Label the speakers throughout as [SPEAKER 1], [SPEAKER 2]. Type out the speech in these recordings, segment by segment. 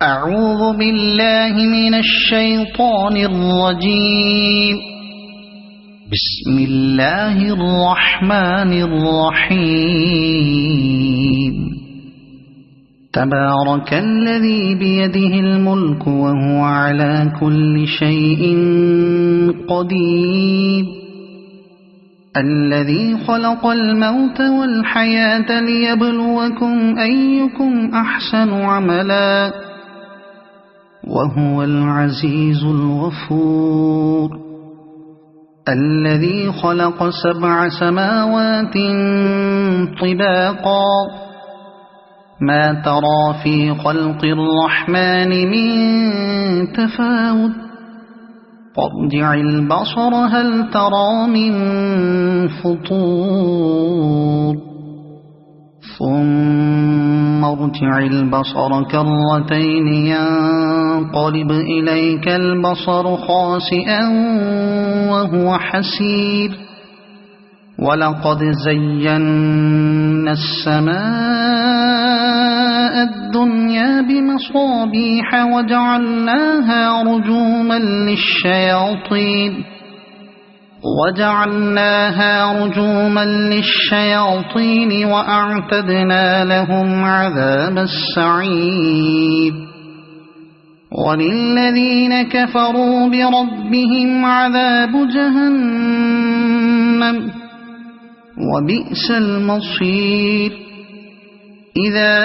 [SPEAKER 1] أعوذ بالله من الشيطان الرجيم. بسم الله الرحمن الرحيم. تبارك الذي بيده الملك وهو على كل شيء قدير. الذي خلق الموت والحياة ليبلوكم أيكم أحسن عملا وهو العزيز الغفور. الذي خلق 7 سماوات طباقا ما ترى في خلق الرحمن من تفاوت فارجع البصر هل ترى من فطور ثم ارجع البصر كرتين ينقلب إليك البصر خاسئا وهو حسير. ولقد زينا السماء الدنيا بمصابيح وجعلناها رجوما للشياطين وأعتدنا لهم عذاب السعير. وللذين كفروا بربهم عذاب جهنم وبئس المصير. إذا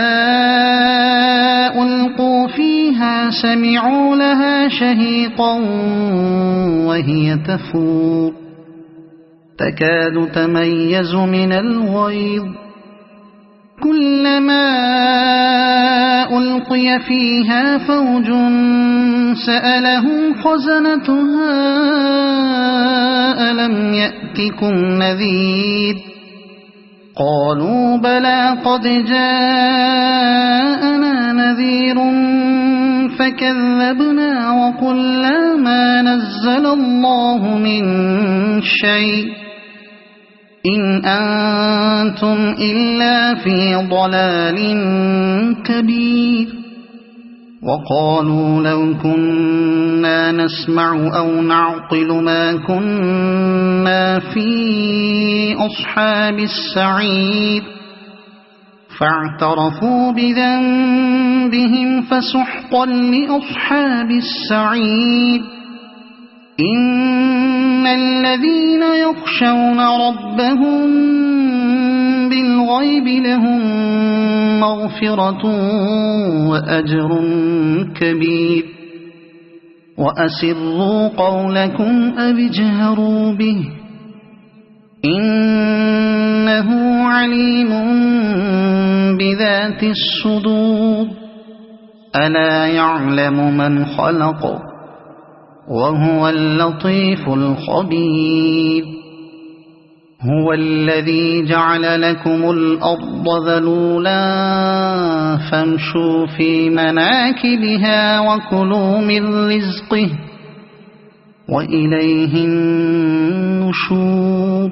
[SPEAKER 1] ألقوا فيها سمعوا لها شهيقا وهي تفور تكاد تميز من الغيظ. كلما ألقي فيها فوج سألهم خزنتها ألم يأتكم نذير قالوا بلى قد جاءنا نذير فكذبنا وقلنا ما نزل الله من شيء إن أنتم إلا في ضلال كبير. وقالوا لو كنا نسمع أو نعقل ما كنا في أصحاب السعير فاعترفوا بذنبهم فسحقا لأصحاب السعير. إن الذين يخشون ربهم بالغيب لهم مغفرة وأجر كبير. وأسروا قولكم أو اجهروا به إنه عليم بذات الصدور. ألا يعلم من خلق وهو اللطيف الخبير. هو الذي جعل لكم الأرض ذلولا فامشوا في مناكبها وكلوا من رزقه وإليه النشور.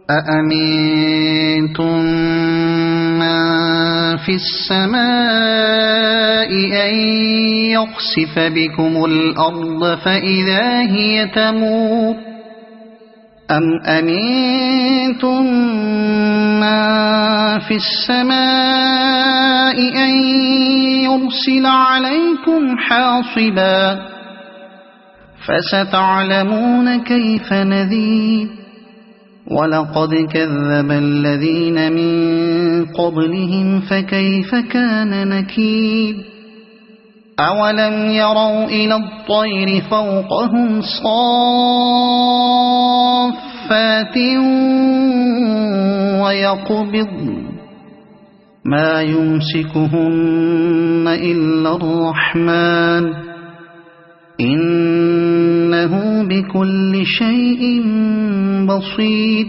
[SPEAKER 1] أأمنتم من في السماء أن يخسف بكم الأرض فإذا هي تمور أم أمنتم من في السماء أن يرسل عليكم حاصبا فستعلمون كيف نذير. ولقد كذب الذين من قبلهم فكيف كان نكير. أولم يروا إلى الطير فوقهم صافات ويقبضن ما يمسكهن إلا الرحمن إنه بكل شيء بصير.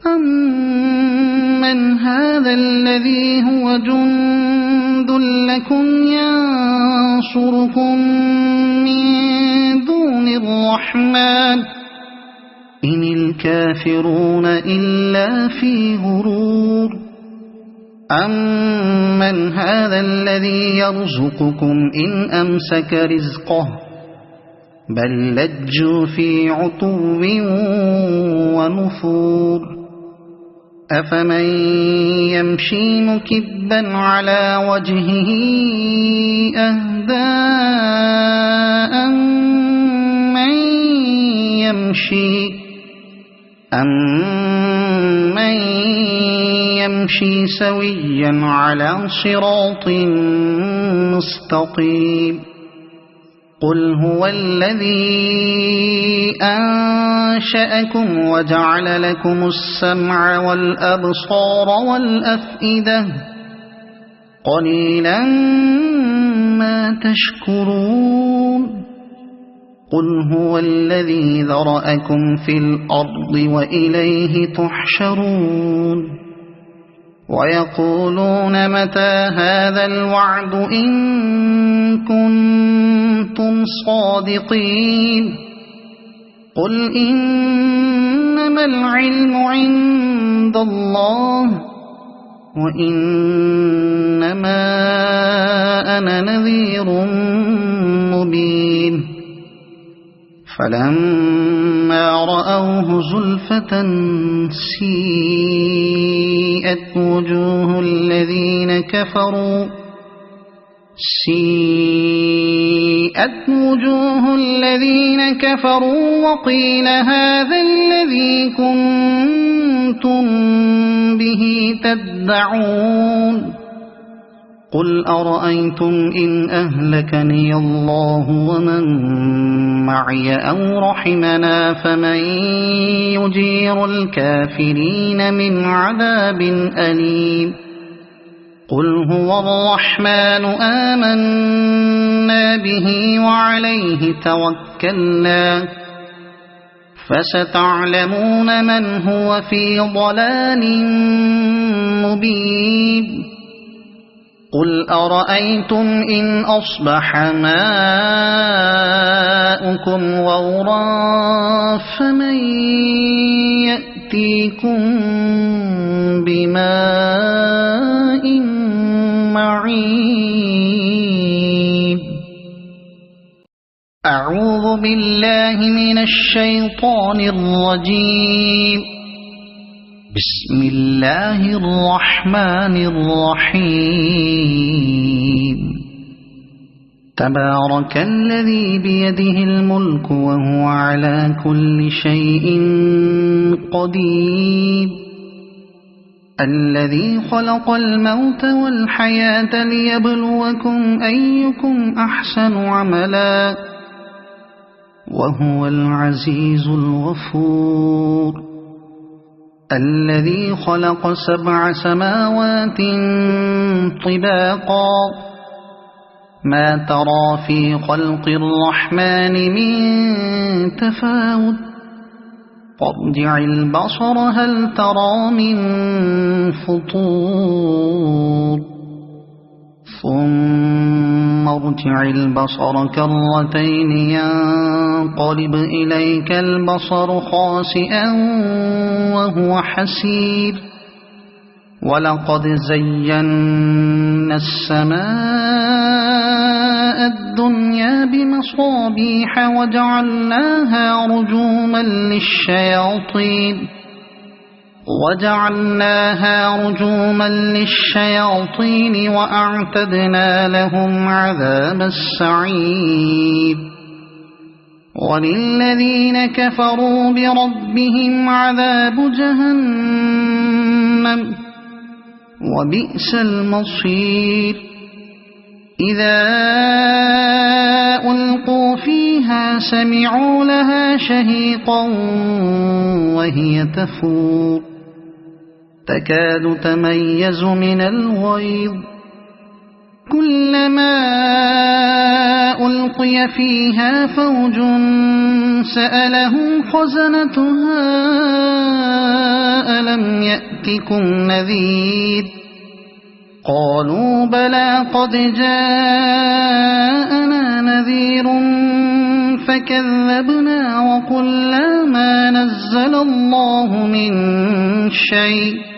[SPEAKER 1] أمن هذا الذي هو جند لكم ينصركم من دون الرحمن إن الكافرون إلا في غرور. أَمَّنْ هَذَا الَّذِي يَرْزُقُكُمْ إِنْ أَمْسَكَ رِزْقَهُ بَل لَّجُّوا فِي عُتُوٍّ وَنُفُورٍ أَفَمَن يَمْشِي مُكِبًّا عَلَى وَجْهِهِ أَهْدَىٰ أَمَّن يَمْشِي سَوِيًّا عَلَى صِرَاطٍ مُّسْتَقِيمٍ قُلْ هُوَ الَّذِي أَنشَأَكُمْ وَجَعَلَ لَكُمُ السَّمْعَ وَالْأَبْصَارَ وَالْأَفْئِدَةَ قَلِيلًا مَّا تَشْكُرُونَ قُلْ هُوَ الَّذِي ذَرَأَكُمْ فِي الْأَرْضِ وَإِلَيْهِ تُحْشَرُونَ وَيَقُولُونَ مَتَىٰ هَٰذَا الْوَعْدُ إِن كُنتُمْ صَادِقِينَ قُلْ إِنَّمَا الْعِلْمُ عِندَ اللَّهِ وَإِنَّمَا أَنَا نَذِيرٌ مُّبِينٌ فَلَمَّا رَأَوْهُ زُلْفَةً سِيئَتْ وُجُوهُ الَّذِينَ كَفَرُوا وَقِيلَ هَٰذَا الَّذِي كُنتُم بِهِ تَدَّعُونَ قُلْ أَرَأَيْتُمْ إِنْ أَهْلَكَنِيَ اللَّهُ وَمَن مَّعِيَ أَوْ رَحِمَنَا فَمَن يُجِيرُ الْكَافِرِينَ مِنْ عَذَابٍ أَلِيمٍ قُلْ هُوَ الرَّحْمَٰنُ آمَنَّا بِهِ وَعَلَيْهِ تَوَكَّلْنَا فَسَتَعْلَمُونَ مَنْ هُوَ فِي ضَلَالٍ مُّبِينٍ قُلْ أَرَأَيْتُمْ إِنْ أَصْبَحَ مَاؤُكُمْ غَوْرًا فَمَن يَأْتِيكُم بِمَاءٍ مَّعِينٍ أَعُوذُ بِاللَّهِ مِنَ الشَّيْطَانِ الرَّجِيمِ بسم الله الرحمن الرحيم تبارك الذي بيده الملك وهو على كل شيء قدير الذي خلق الموت والحياة ليبلوكم أيكم أحسن عملا وهو العزيز الغفور الذي خلق 7 سماوات طباقا ما ترى في خلق الرحمن من تفاوت فارجع البصر هل ترى من فطور ثم ارجع البصر كرتين ينقلب إليك البصر خاسئا وهو حسير ولقد زينا السماء الدنيا بمصابيح وجعلناها رجوما للشياطين وأعتدنا لهم عذاب السعير وللذين كفروا بربهم عذاب جهنم وبئس المصير إذا ألقوا فيها سمعوا لها شهيقا وهي تفور تكاد تميز من الغيظ كلما ألقي فيها فوج سألهم خزنتها ألم يأتكم نذير قالوا بلى قد جاءنا نذير فكذبنا وقلنا ما نزل الله من شيء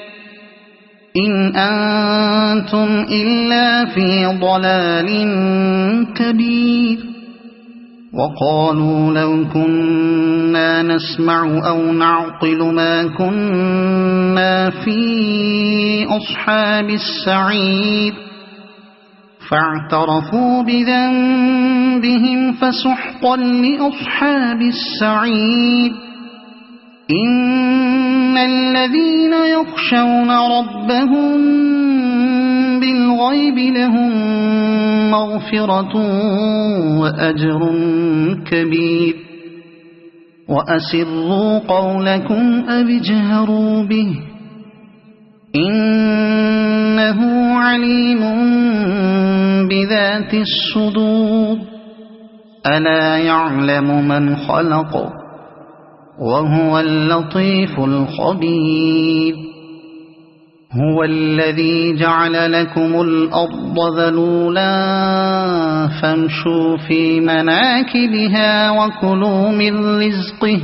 [SPEAKER 1] إن أنتم إلا في ضلال كبير وقالوا لو كنا نسمع أو نعقل ما كنا في أصحاب السعير فاعترفوا بذنبهم فسحقا لأصحاب السعير إن الذين يخشون ربهم بالغيب لهم مغفرة وأجر كبير وأسروا قولكم أو اجهروا به إنه عليم بذات الصدور ألا يعلم من خلق وهو اللطيف الخبير هو الذي جعل لكم الأرض ذلولا فامشوا في مناكبها وكلوا من رزقه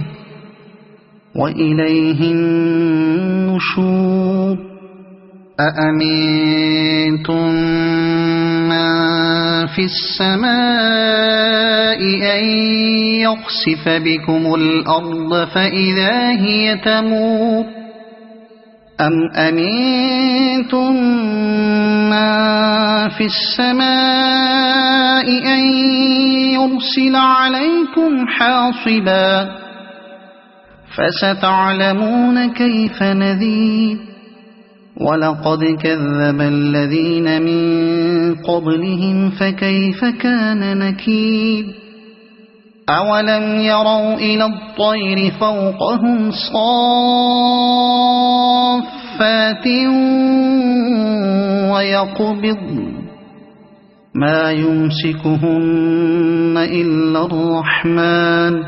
[SPEAKER 1] وإليه النشور أأمنتم من في السماء أن يخسف بكم الأرض فإذا هي تمور أم أمنتم من في السماء أن يرسل عليكم حاصبا فستعلمون كيف نذير ولقد كذب الذين من قبلهم فكيف كان نكير أولم يروا إلى الطير فوقهم صافات ويقبضن ما يمسكهن إلا الرحمن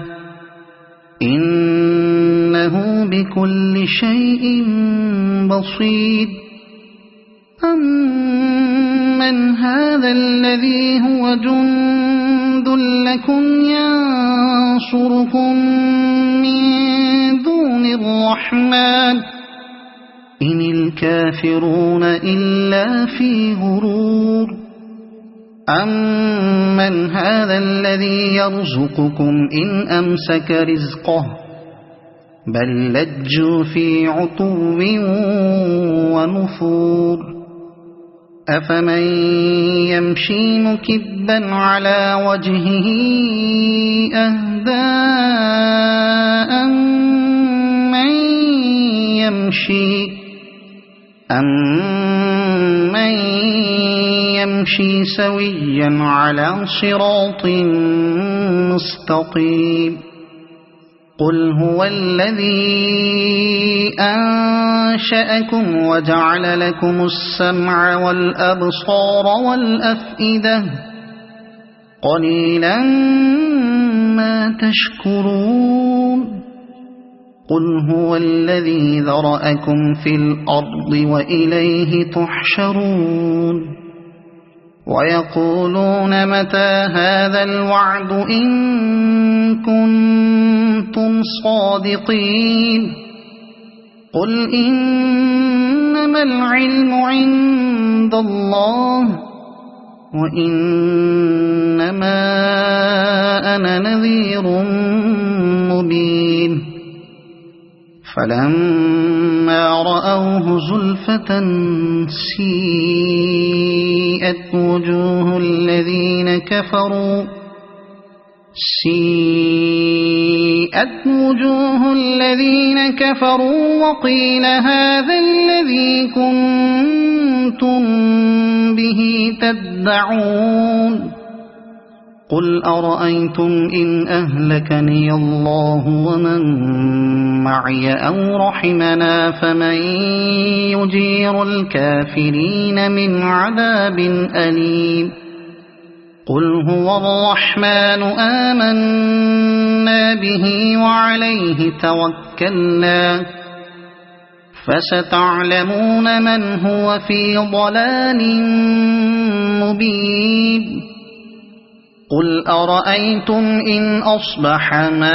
[SPEAKER 1] إنه بكل شيء بصير أمن هذا الذي هو جند لكم ينصركم من دون الرحمن إن الكافرون إلا في غرور أمن هذا الذي يرزقكم إن أمسك رزقه بل لجوا في عتو ونفور أفمن يمشي مكبا على وجهه أهدى أمن يمشي سويا على صراط مستقيم قل هو الذي أنشأكم وجعل لكم السمع والأبصار والأفئدة قليلا ما تشكرون قل هو الذي ذرأكم في الأرض وإليه تحشرون ويقولون متى هذا الوعد إن كنتم صادقين قل إنما العلم عند الله وإنما أنا نذير مبين فلما رأوه زلفة سيئت وجوه الذين كفروا وقيل هذا الذي كنتم به تدعون قل أرأيتم إن أهلكني الله ومن معي أو رحمنا فمن يجير الكافرين من عذاب أليم قل هو الرحمن آمنا به وعليه توكلنا فستعلمون من هو في ضلال مبين قل أرأيتم إن أصبح ماؤكم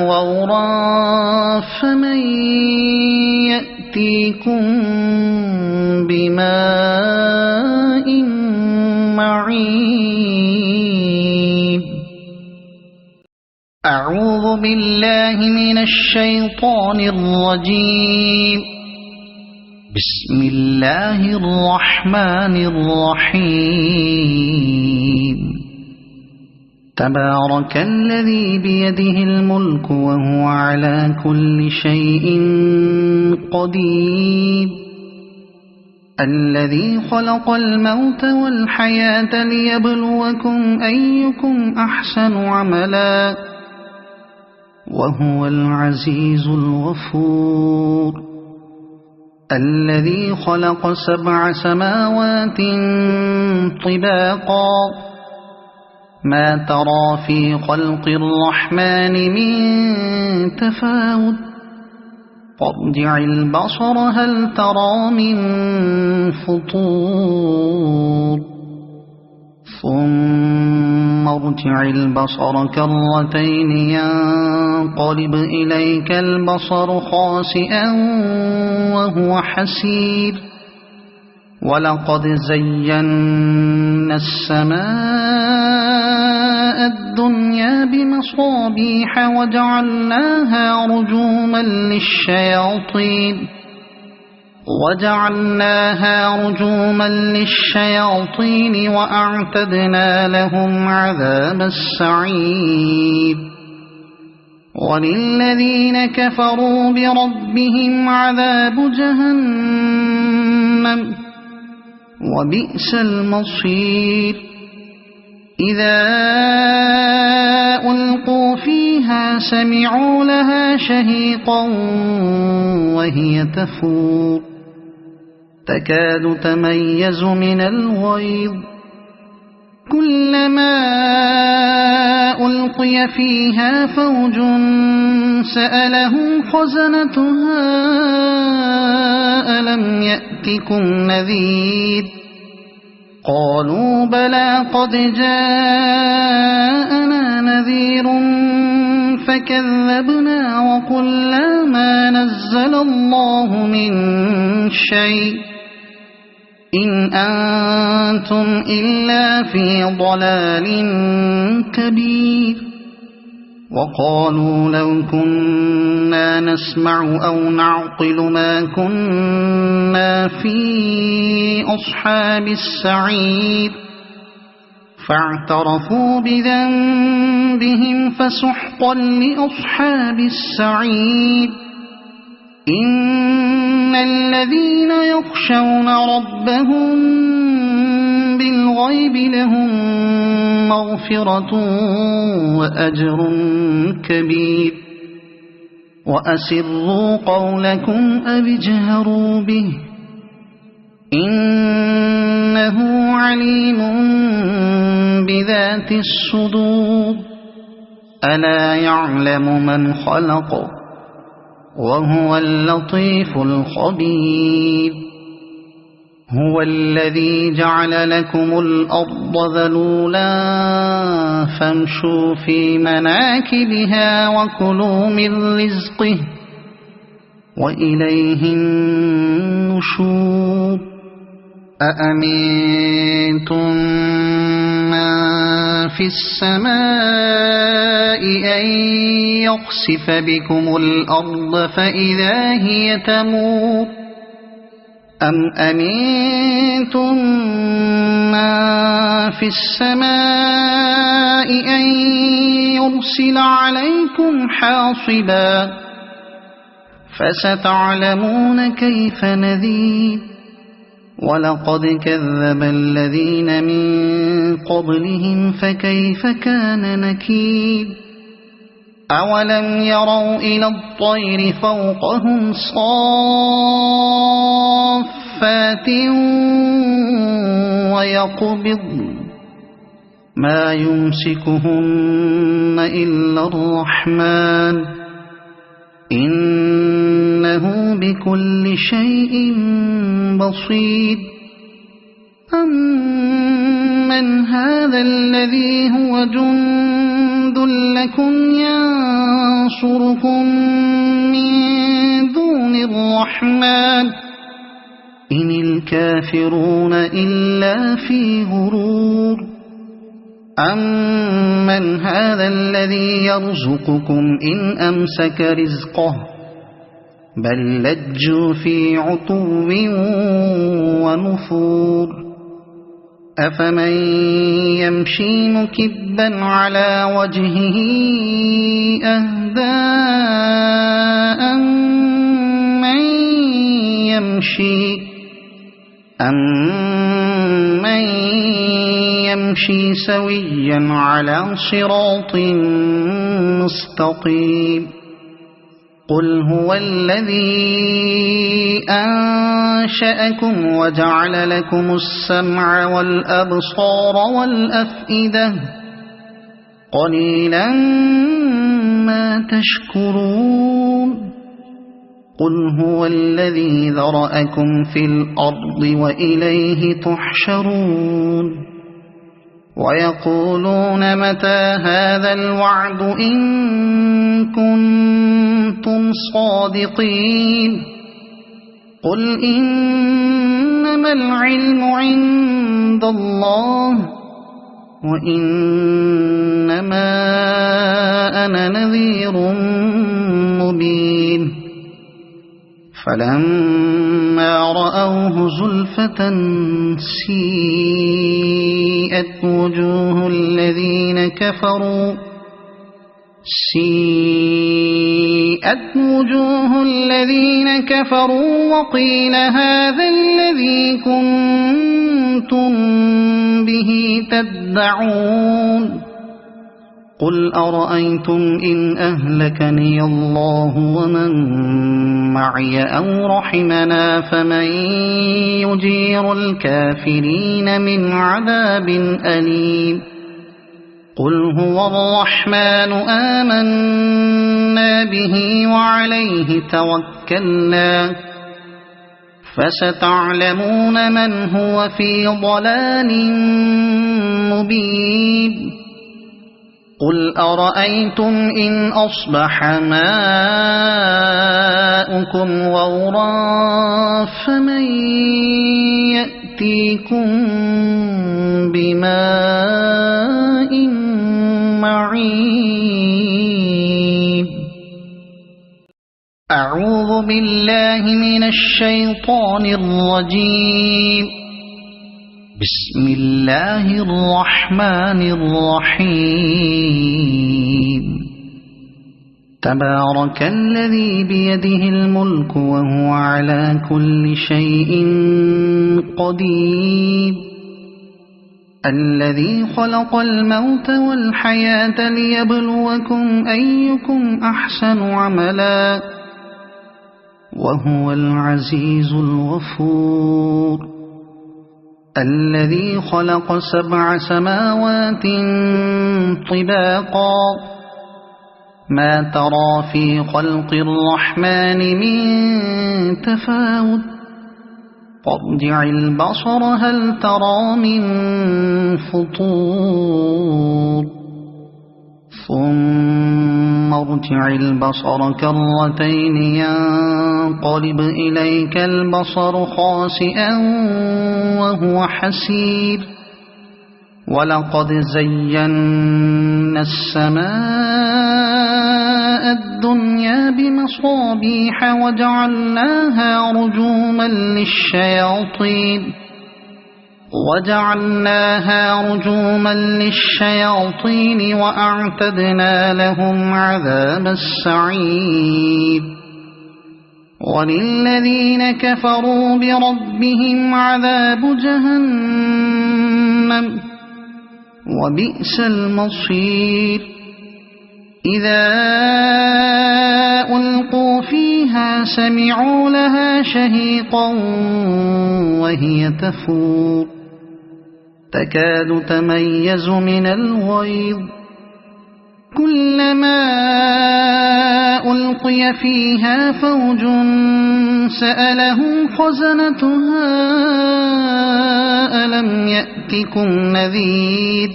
[SPEAKER 1] غورا فمن يأتيكم بماء معين. أعوذ بالله من الشيطان الرجيم. بسم الله الرحمن الرحيم. تبارك الذي بيده الملك وهو على كل شيء قدير. الذي خلق الموت والحياة ليبلوكم أيكم أحسن عملا وهو العزيز الغفور. الذي خلق 7 سماوات طباقا ما ترى في خلق الرحمن من تفاوت فارجع البصر هل ترى من فطور ثم ارجع البصر كرتين ينقلب إليك البصر خاسئا وهو حسير. ولقد زينا السماء الدنيا بمصابيح وجعلناها رجوما للشياطين وأعتدنا لهم عذاب السعير. وللذين كفروا بربهم عذاب جهنم وبئس المصير. إذا ألقوا فيها سمعوا لها شهيقا وهي تفور تكاد تميز من الغيظ كلما ألقي فيها فوج سألهم خزنتها ألم يأتكم نذير قالوا بلى قد جاءنا نذير فكذبنا وقلنا ما نزل الله من شيء إن أنتم إلا في ضلال كبير. وقالوا لو كنا نسمع أو نعقل ما كنا في أصحاب السعير فاعترفوا بذنبهم فسحقا لأصحاب السعير. إن الذين يخشون ربهم بالغيب لهم مغفرة وأجر كبير. وأسروا قولكم أو اجهروا به إنه عليم بذات الصدور. ألا يعلم من خلق وهو اللطيف الخبير. هو الذي جعل لكم الأرض ذلولا فامشوا في مناكبها وكلوا من رزقه وإليه النشور. أأمنتم من في السماء أن يخسف بكم الأرض فإذا هي تمور أم أمنتم من في السماء أن يرسل عليكم حاصبا فستعلمون كيف نذير. ولقد كذب الذين من قبلهم فكيف كان نكير. أولم يروا إلى الطير فوقهم صافات ويقبضن ما يمسكهن إلا الرحمن إنه بكل شيء بصير. أمن هذا الذي هو جند لكم ينصركم من دون الرحمن إن الكافرون إلا في غرور أمن هذا الذي يرزقكم إن أمسك رزقه بل لجوا في عتو ونفور أفمن يمشي مكبا على وجهه أهدى أمن يمشي سويا على صراط مستقيم قل هو الذي أنشأكم وجعل لكم السمع والأبصار والأفئدة قليلا ما تشكرون قل هو الذي ذرأكم في الأرض وإليه تحشرون ويقولون متى هذا الوعد إن كنتم صادقين قل إنما العلم عند الله وإنما أنا نذير مبين فلما رأوه زلفة سيئت وجوه الذين كفروا وقيل هذا الذي كنتم به تدعون قل أرأيتم إن أهلكني الله ومن معي أو رحمنا فمن يجير الكافرين من عذاب أليم قل هو الرحمن آمنا به وعليه توكلنا فستعلمون من هو في ضلال مبين قل أرأيتم إن أصبح ماؤكم غورا فمن يأتيكم بماء معين أعوذ بالله من الشيطان الرجيم بسم الله الرحمن الرحيم تبارك الذي بيده الملك وهو على كل شيء قدير الذي خلق الموت والحياة ليبلوكم أيكم أحسن عملا وهو العزيز الغفور الذي خلق 7 سماوات طباقا ما ترى في خلق الرحمن من تفاوت فارجع البصر هل ترى من فطور ثم ارجع البصر كرتين ينقلب إليك البصر خاسئا وهو حسير ولقد زينا السماء الدنيا بمصابيح وجعلناها رجوما للشياطين وأعتدنا لهم عذاب السعير وللذين كفروا بربهم عذاب جهنم وبئس المصير إذا ألقوا فيها سمعوا لها شهيقا وهي تفور تكاد تميز من الغيظ كلما ألقي فيها فوج سألهم خزنتها ألم يأتكم نذير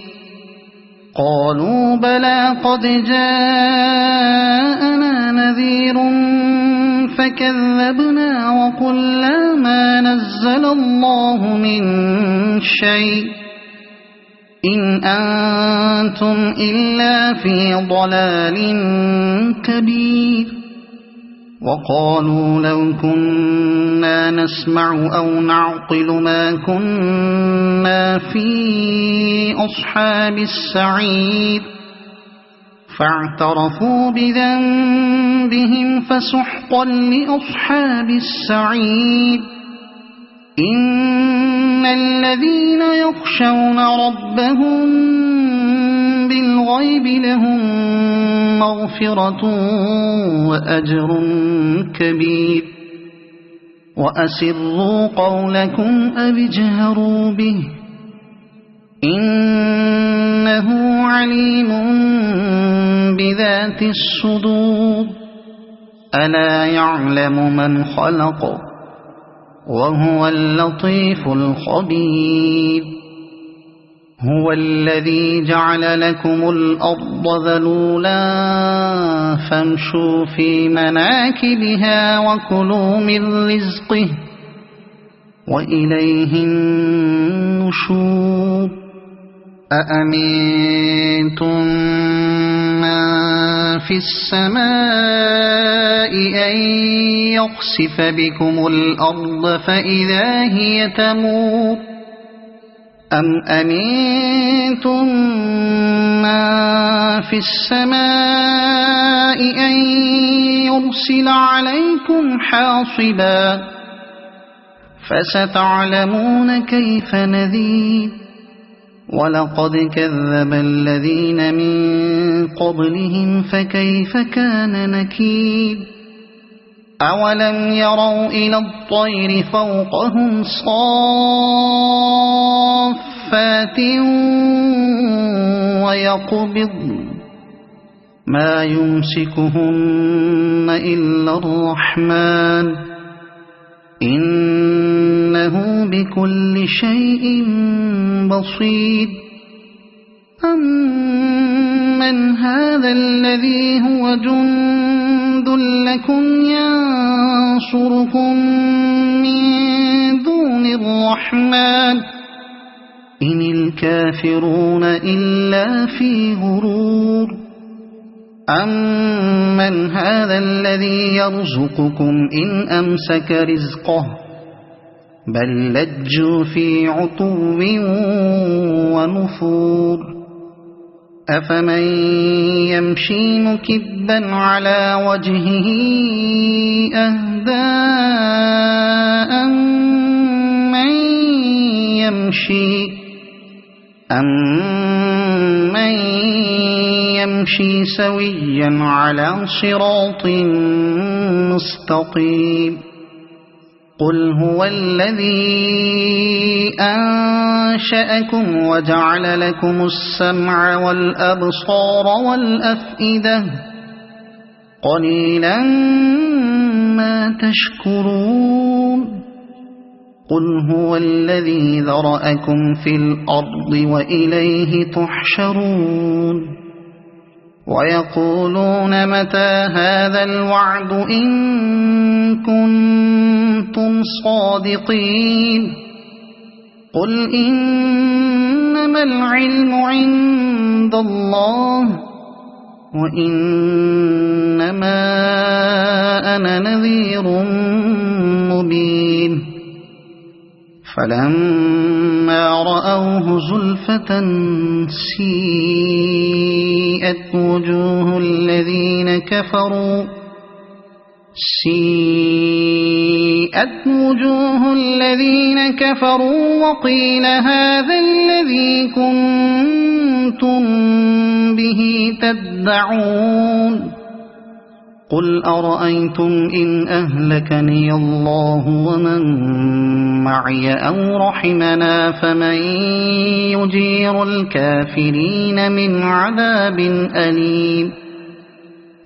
[SPEAKER 1] قالوا بلى قد جاءنا نذير فكذبنا وقلنا ما نزل الله من شيء إن أنتم إلا في ضلال كبير وقالوا لو كنا نسمع أو نعقل ما كنا في أصحاب السعير فاعترفوا بذنبهم فسحقا لأصحاب السعير إن الذين يخشون ربهم بالغيب لهم مغفرة وأجر كبير وأسروا قولكم أو اجهروا به إنه عليم بذات الصدور ألا يعلم من خلق وهو اللطيف الخبير هو الذي جعل لكم الأرض ذلولا فامشوا في مناكبها وكلوا من رزقه وإليه النشور أأمنتم من في السماء أن يخسف بكم الأرض فإذا هي تمور أم أمنتم من في السماء أن يرسل عليكم حاصبا فستعلمون كيف نذير ولقد كذب الذين من قبلهم فكيف كان نكير أولم يروا إلى الطير فوقهم صافات ويقبضن ما يمسكهن إلا الرحمن إنه بكل شيء بصير أمن هذا الذي هو جند لكم ينصركم من دون الرحمن إن الكافرون إلا في غرور أمن هذا الذي يرزقكم إن أمسك رزقه بل لجوا في عتو ونفور أفمن يمشي مكبا على وجهه أهدى أمن يمشي سويا على صراط مستقيم قل هو الذي أنشأكم وجعل لكم السمع والأبصار والأفئدة قليلا ما تشكرون قل هو الذي ذرأكم في الأرض وإليه تحشرون ويقولون متى هذا الوعد إن كنتم صادقين قل إنما العلم عند الله وإنما أنا نذير مبين فلما رأوه زلفة سيئت وجوه الذين كفروا وقيل هذا الذي كنتم به تدعون قل أرأيتم إن أهلكني الله ومن معي أو رحمنا فمن يجير الكافرين من عذاب أليم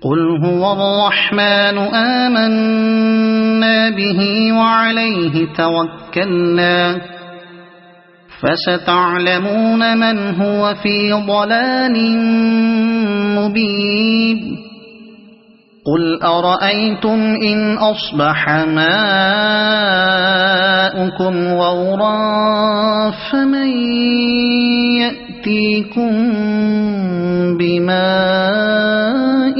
[SPEAKER 1] قل هو الرحمن آمنا به وعليه توكلنا فستعلمون من هو في ضلال مبين قل أرأيتم إن أصبح ماؤكم غورا فمن يأتيكم بماء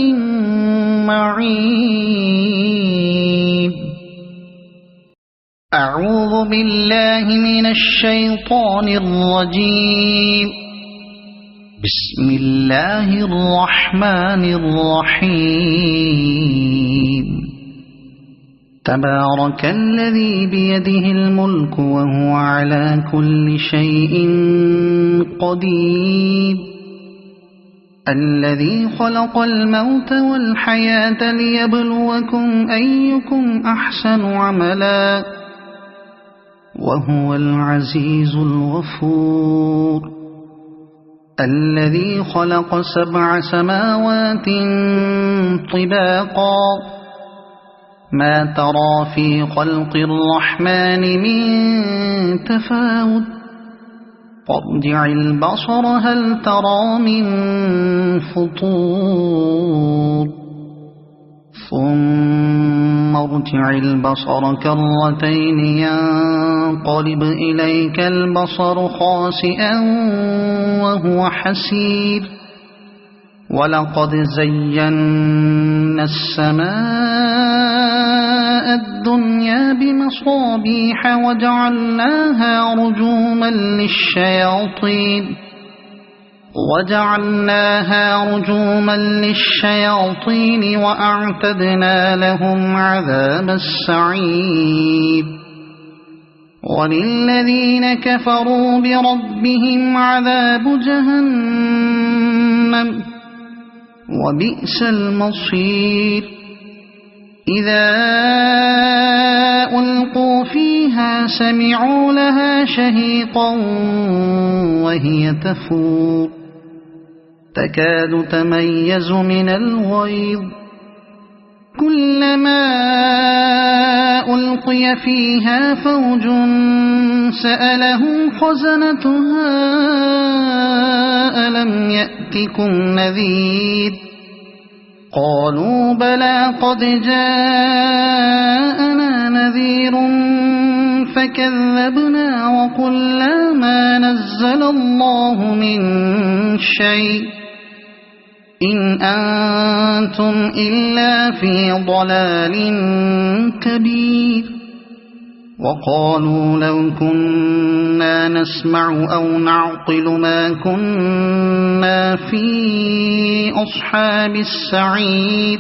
[SPEAKER 1] معين أعوذ بالله من الشيطان الرجيم بسم الله الرحمن الرحيم تبارك الذي بيده الملك وهو على كل شيء قدير الذي خلق الموت والحياة ليبلوكم أيكم أحسن عملا وهو العزيز الغفور الذي خلق 7 سماوات طباقا ما ترى في خلق الرحمن من تفاوت فارجع البصر هل ترى من فطور ثم ارجع البصر كرتين ينقلب إليك البصر خاسئا وهو حسير ولقد زينا السماء الدنيا بمصابيح وجعلناها رجوما للشياطين وأعتدنا لهم عذاب السعير وللذين كفروا بربهم عذاب جهنم وبئس المصير إذا ألقوا فيها سمعوا لها شهيقا وهي تفور تكاد تميز من الغيظ كلما ألقي فيها فوج سألهم خزنتها ألم يأتكم نذير قالوا بلى قد جاءنا نذير فكذبنا وقلنا ما نزل الله من شيء إن أنتم إلا في ضلال كبير وقالوا لو كنا نسمع أو نعقل ما كنا في أصحاب السعير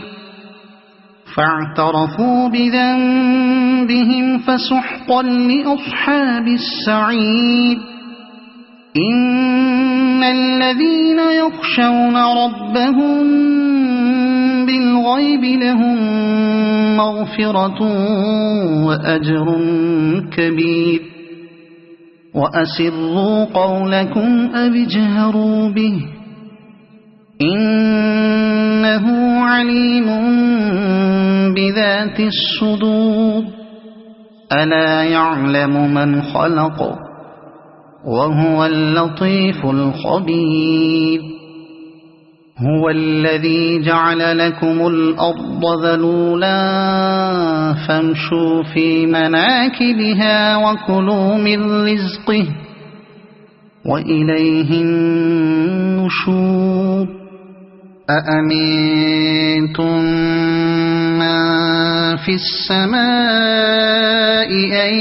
[SPEAKER 1] فاعترفوا بذنبهم فسحقا لأصحاب السعير إن الذين يخشون ربهم بالغيب لهم مغفرة وأجر كبير وأسروا قولكم أو اجهروا به إنه عليم بذات الصدور ألا يعلم من خلق وهو اللطيف الخبير هو الذي جعل لكم الأرض ذلولا فامشوا في مناكبها وكلوا من رزقه وإليه النشور أأمنتم من في السماء أن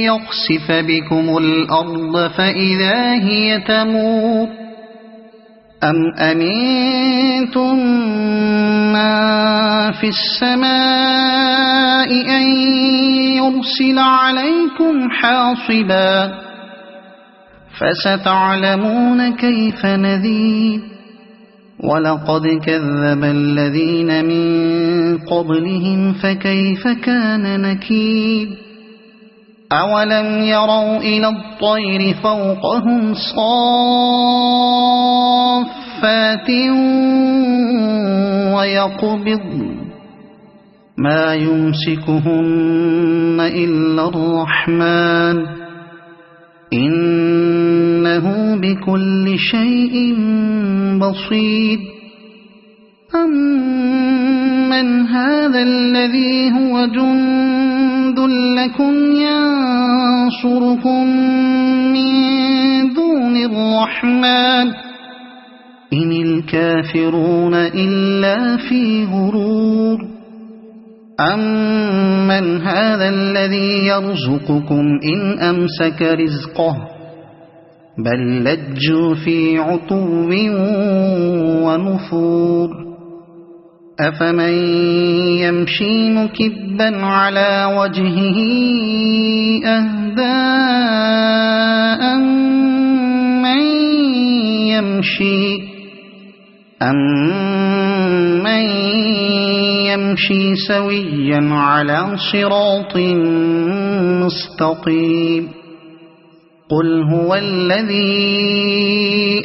[SPEAKER 1] يخسف بكم الأرض فإذا هي تمور أم أمنتم من في السماء أن يرسل عليكم حاصبا فستعلمون كيف نذير ولقد كذب الذين من قبلهم فكيف كان نكير أولم يروا إلى الطير فوقهم آفات ويقبض ما يمسكهن إلا الرحمن إنه بكل شيء بصير أمن هذا الذي هو جند لكم ينصركم من دون الرحمن إن الكافرون إلا في غرور أمن هذا الذي يرزقكم إن أمسك رزقه بل لجوا في عتو ونفور أفمن يمشي مكبا على وجهه أهدى أمن يمشي سويا على صراط مستقيم قل هو الذي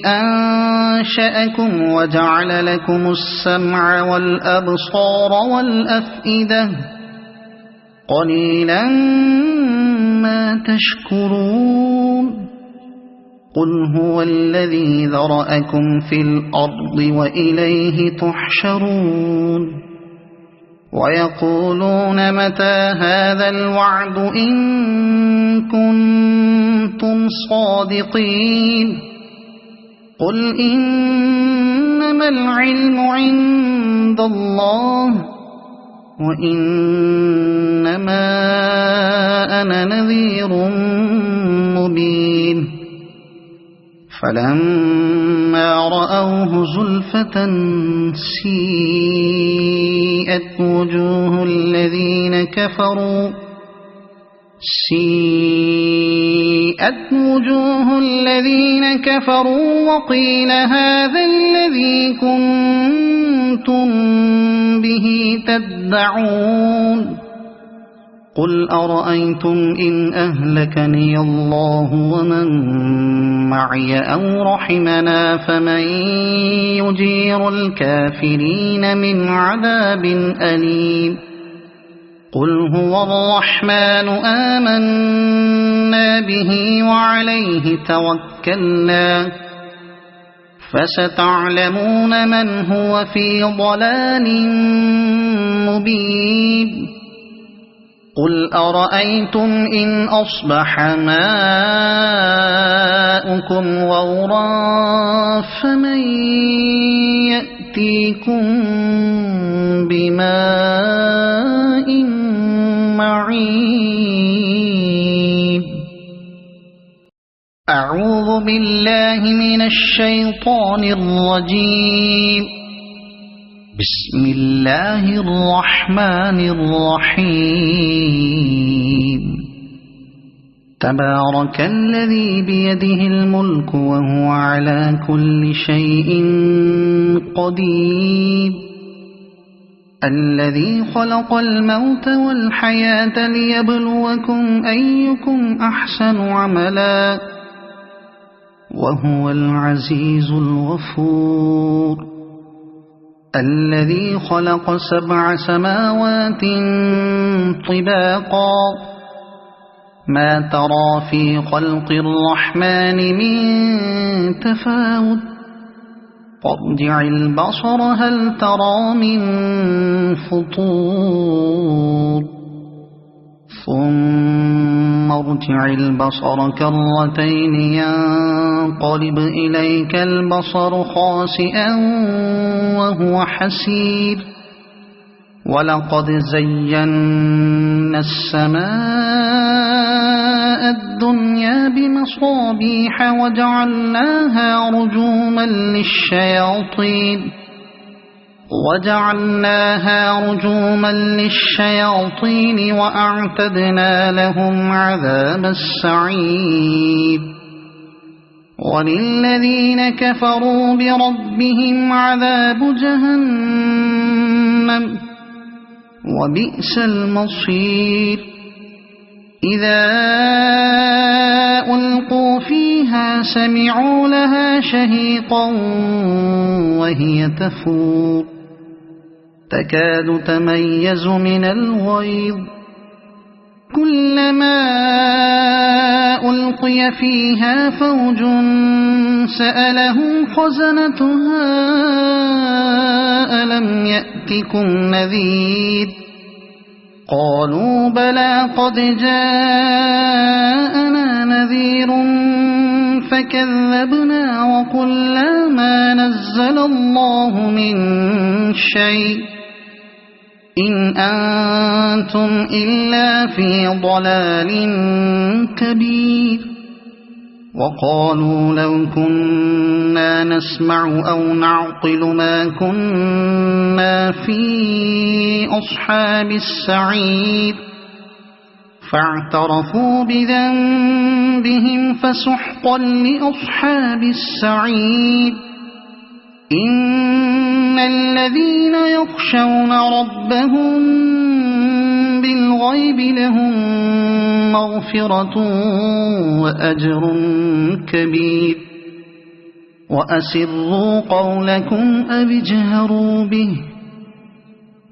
[SPEAKER 1] أنشأكم وجعل لكم السمع والأبصار والأفئدة قليلا ما تشكرون قل هو الذي ذرأكم في الأرض وإليه تحشرون ويقولون متى هذا الوعد إن كنتم صادقين قل إنما العلم عند الله وإنما أنا نذير مبين فلما رأوه زلفة سيئت وجوه الذين كفروا وقيل هذا الذي كنتم به تدعون قل أرأيتم إن أهلكني الله ومن معي أو رحمنا فمن يجير الكافرين من عذاب أليم قل هو الرحمن آمنا به وعليه توكلنا فستعلمون من هو في ضلال مبين قل أرأيتم إن أصبح ماؤكم غورا فمن يأتيكم بماء معين أعوذ بالله من الشيطان الرجيم بسم الله الرحمن الرحيم تبارك الذي بيده الملك وهو على كل شيء قدير الذي خلق الموت والحياة ليبلوكم أيكم أحسن عملا وهو العزيز الغفور الذي خلق 7 سماوات طباقا ما ترى في خلق الرحمن من تفاوت فارجع البصر هل ترى من فطور ثم ارجع البصر كرتين ينقلب إليك البصر خاسئا وهو حسير ولقد زينا السماء الدنيا بمصابيح وجعلناها رجوما للشياطين وأعتدنا لهم عذاب السعير وللذين كفروا بربهم عذاب جهنم وبئس المصير إذا ألقوا فيها فيها سمعوا لها شهيقا وهي تفور تكاد تميز من الغيظ كلما ألقي فيها فوج سألهم خزنتها ألم يأتكم نذير قالوا بلى قد جاءنا نذير فكذبنا وقلنا ما نزل الله من شيء إن أنتم إلا في ضلال كبير وقالوا لو كنا نسمع أو نعقل ما كنا في أصحاب السعير فاعترفوا بذنبهم فسحقا لأصحاب السعير إن الذين يخشون ربهم بالغيب لهم مغفرة وأجر كبير وأسروا قولكم أو اجهروا به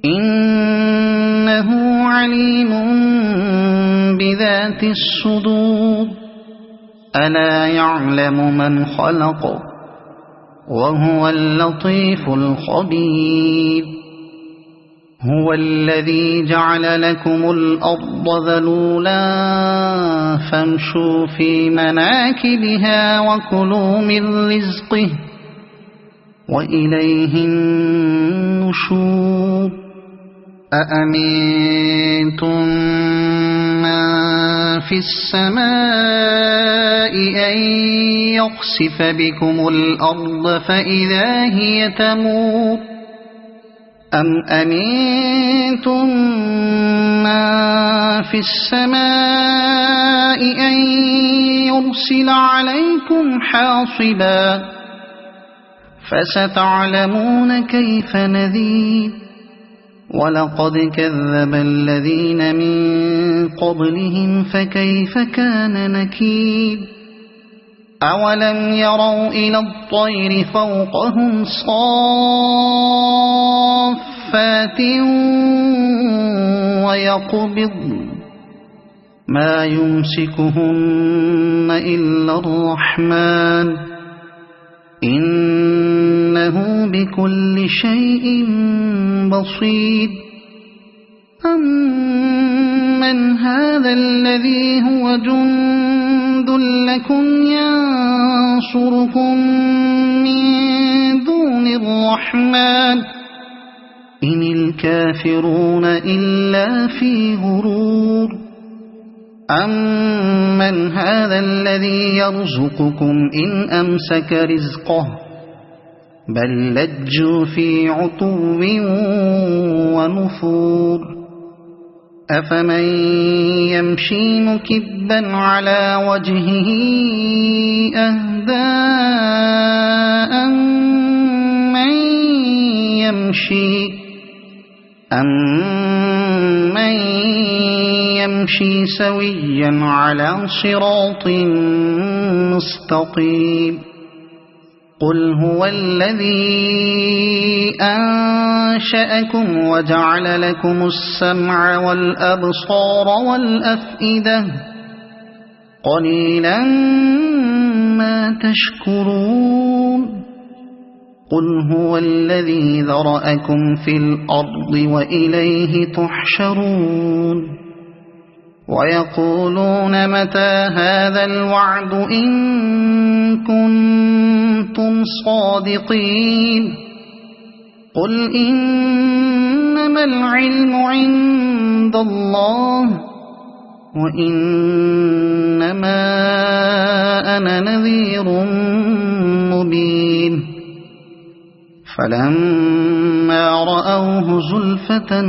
[SPEAKER 1] إنه عليم بذات الصدور ألا يعلم من خلق وهو اللطيف الخبير هو الذي جعل لكم الأرض ذلولا فامشوا في مناكبها وكلوا من رزقه وإليه النشور أأمنتم من في السماء أن يخسف بكم الأرض فإذا هي تمور أم أمنتم من في السماء أن يرسل عليكم حاصبا فستعلمون كيف نذير ولقد كذب الذين من قبلهم فكيف كان نكير أولم يروا إلى الطير فوقهم صافات ويقبضن ما يمسكهن إلا الرحمن إنه بكل شيء بصير أمن هذا الذي هو جند لكم ينصركم من دون الرحمن إن الكافرون إلا في غرور أمن هذا الذي يرزقكم إن أمسك رزقه بل لجوا في عتو ونفور أفمن يمشي مكبا على وجهه أهدى أمن يمشي سويا على صراط مستقيم قل هو الذي أنشأكم وجعل لكم السمع والأبصار والأفئدة قليلا ما تشكرون قل هو الذي ذرأكم في الأرض وإليه تحشرون ويقولون متى هذا الوعد إن كنتم صادقين قل إنما العلم عند الله وإنما أنا نذير مبين فلما رأوه زلفة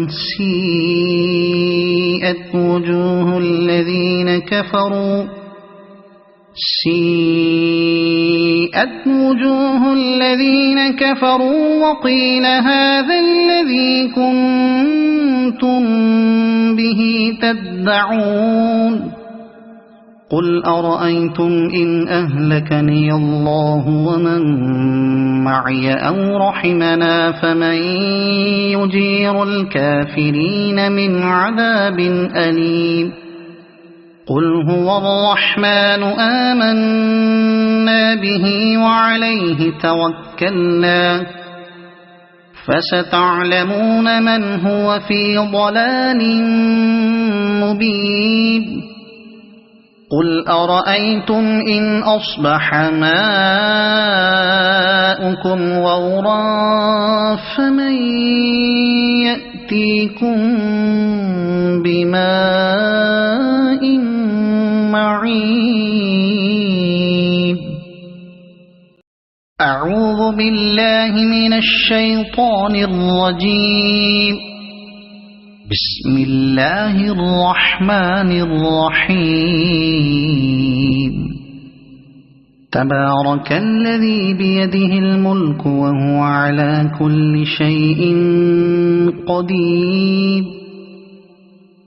[SPEAKER 1] سيئت وجوه الذين كفروا وقيل هذا الذي كنتم به تدعون قل أرأيتم إن أهلكني الله ومن معي أو رحمنا فمن يجير الكافرين من عذاب أليم قل هو الرحمن آمنا به وعليه توكلنا فستعلمون من هو في ضلال مبين قل أرأيتم إن أصبح ماؤكم غورا فمن يأتيكم بماء معين أعوذ بالله من الشيطان الرجيم بسم الله الرحمن الرحيم تبارك الذي بيده الملك وهو على كل شيء قدير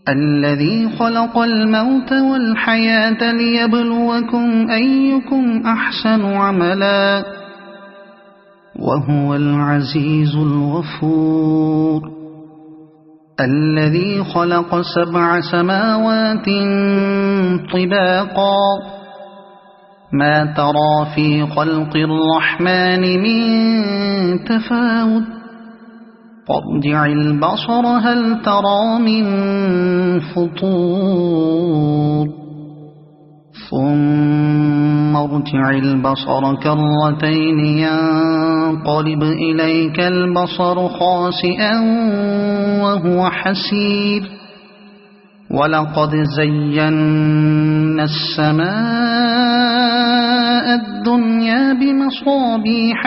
[SPEAKER 1] الذي خلق الموت والحياة ليبلوكم أيكم أحسن عملا وهو العزيز الغفور الذي خلق 7 سماوات طباقا ما ترى في خلق الرحمن من تفاوت فارجع البصر هل ترى من فطور ثم ارجع البصر كرتين ينقلب إليك البصر خاسئا وهو حسير ولقد زينا السماء الدنيا بمصابيح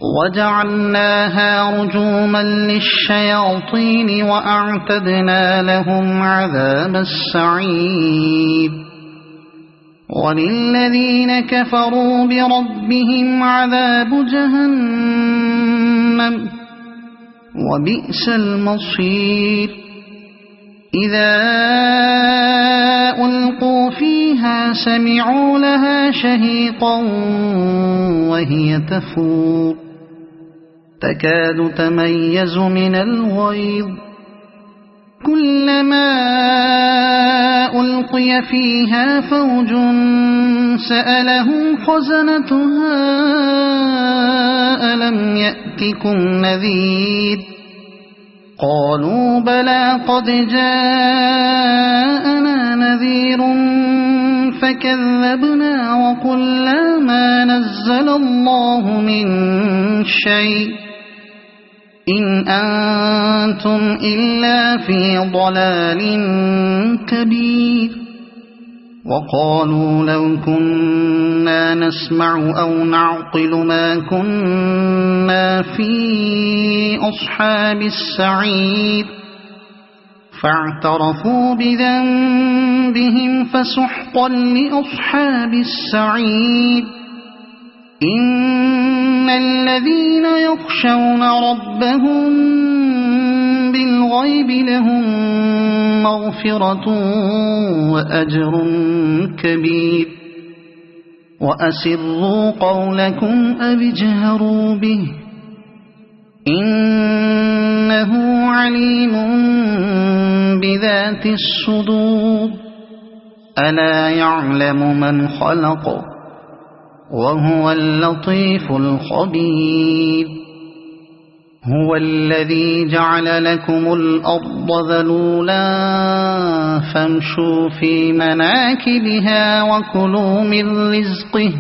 [SPEAKER 1] وجعلناها رجوما للشياطين وأعتدنا لهم عذاب السعير وللذين كفروا بربهم عذاب جهنم وبئس المصير إذا ألقوا فيها سمعوا لها شهيقا وهي تفور تكاد تميز من الغيظ كلما ألقي فيها فوج سألهم خزنتها ألم يأتكم نذير قالوا بلى قد جاءنا نذير فكذبنا وقلنا ما نزل الله من شيء إن أنتم إلا في ضلال كبير وقالوا لو كنا نسمع أو نعقل ما كنا في أصحاب السعير فاعترفوا بذنبهم فسحقا لأصحاب السعير إن الذين يخشون ربهم بالغيب لهم مغفرة وأجر كبير وأسروا قولكم أو اجهروا به إنه عليم بذات الصدور ألا يعلم من خلق وهو اللطيف الخبير هو الذي جعل لكم الأرض ذلولا فامشوا في مناكبها وكلوا من رزقه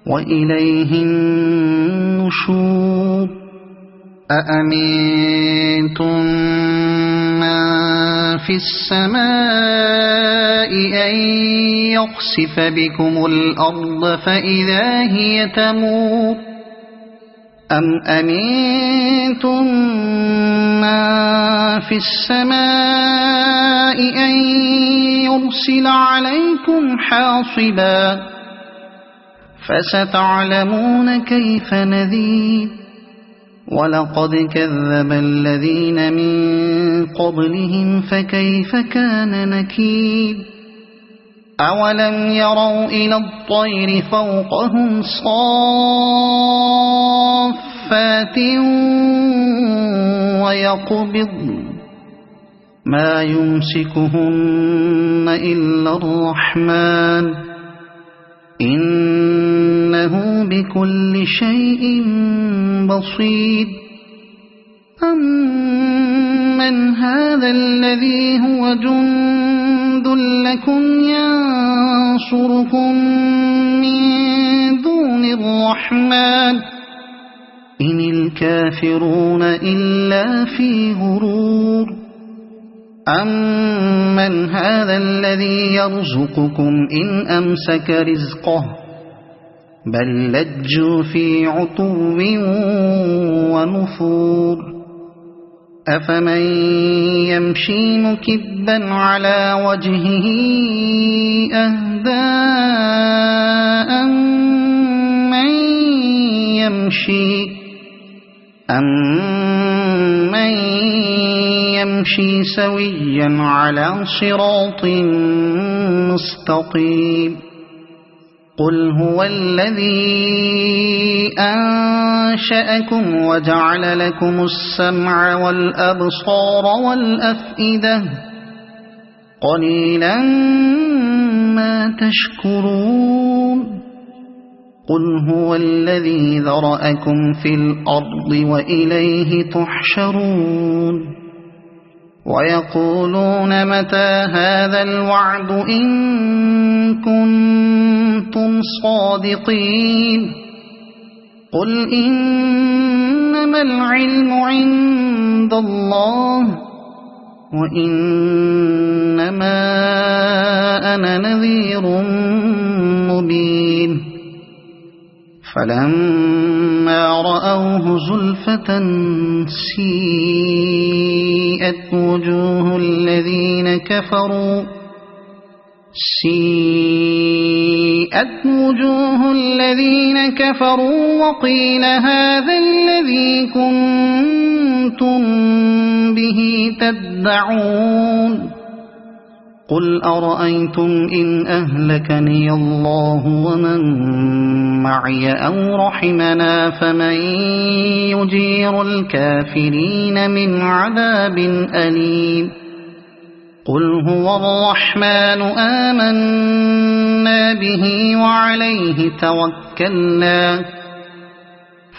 [SPEAKER 1] وإليه النشور أأمنتم من في السماء أن يخسف بكم الأرض فإذا هي تمور أم أمنتم من في السماء أن يرسل عليكم حاصبا فستعلمون كيف نذير ولقد كذب الذين من قبلهم فكيف كان نكير أولم يروا إلى الطير فوقهم صافات ويقبضن ما يمسكهن إلا الرحمن إنه بكل شيء بصير أمن هذا الذي هو جند لكم ينصركم من دون الرحمن إن الكافرون إلا في غرور أمن هذا الذي يرزقكم إن أمسك رزقه بل لجوا في عتو ونفور أفمن يمشي مكبا على وجهه أهدى أمن يمشي سويا على صراط مستقيم قل هو الذي أنشأكم وجعل لكم السمع والأبصار والأفئدة قليلا ما تشكرون قل هو الذي ذرأكم في الأرض وإليه تحشرون ويقولون متى هذا الوعد إن كنتم صادقين قل إنما العلم عند الله وإنما أنا نذير مبين فلما رأوه زلفة سيئت وجوه الذين كفروا وقيل هذا الذي كنتم به تدعون قل أرأيتم إن أهلكني الله ومن معي أو رحمنا فمن يجير الكافرين من عذاب أليم قل هو الرحمن آمنا به وعليه توكلنا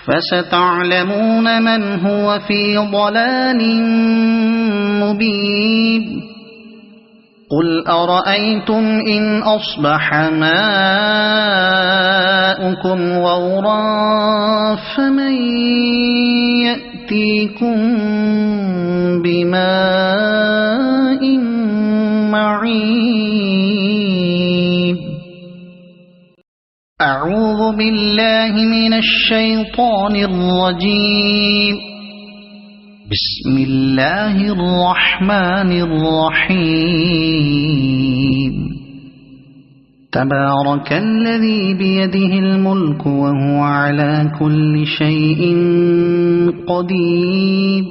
[SPEAKER 1] فستعلمون من هو في ضلال مبين قل أرأيتم إن أصبح ماؤكم غورا فمن يأتيكم بماء معين أعوذ بالله من الشيطان الرجيم بسم الله الرحمن الرحيم تبارك الذي بيده الملك وهو على كل شيء قدير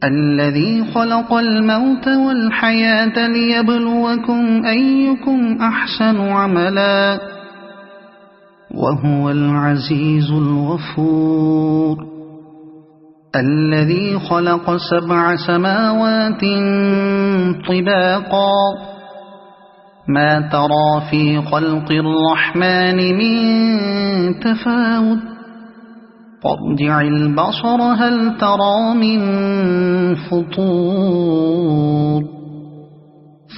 [SPEAKER 1] الذي خلق الموت والحياة ليبلوكم أيكم أحسن عملا وهو العزيز الغفور الذي خلق 7 سماوات طباقا ما ترى في خلق الرحمن من تفاوت فارجع البصر هل ترى من فطور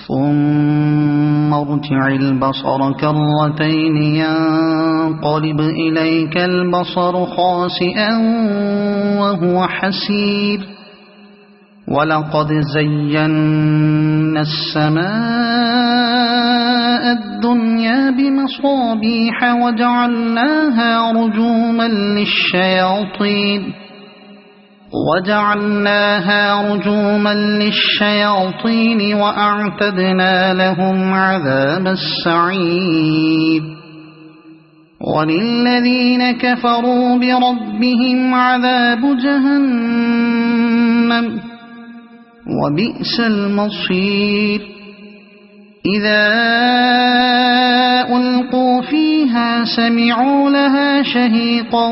[SPEAKER 1] ثم ارجع البصر كرتين ينقلب إليك البصر خاسئا وهو حسير ولقد زينا السماء الدنيا بمصابيح وجعلناها رجوما للشياطين وأعتدنا لهم عذاب السعير وللذين كفروا بربهم عذاب جهنم وبئس المصير إذا ألقوا فيها سمعوا لها شهيقا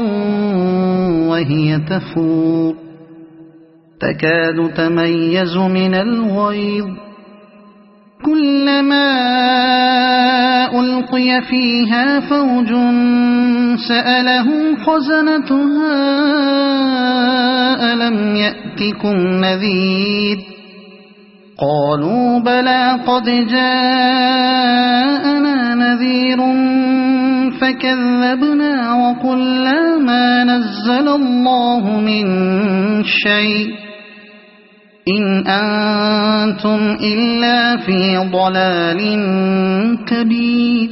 [SPEAKER 1] وهي تفور تكاد تميز من الغيظ كلما ألقي فيها فوج سألهم خزنتها ألم يأتكم نذير قالوا بلى قد جاءنا نذير فكذبنا وقلنا ما نزل الله من شيء إن أنتم إلا في ضلال كبير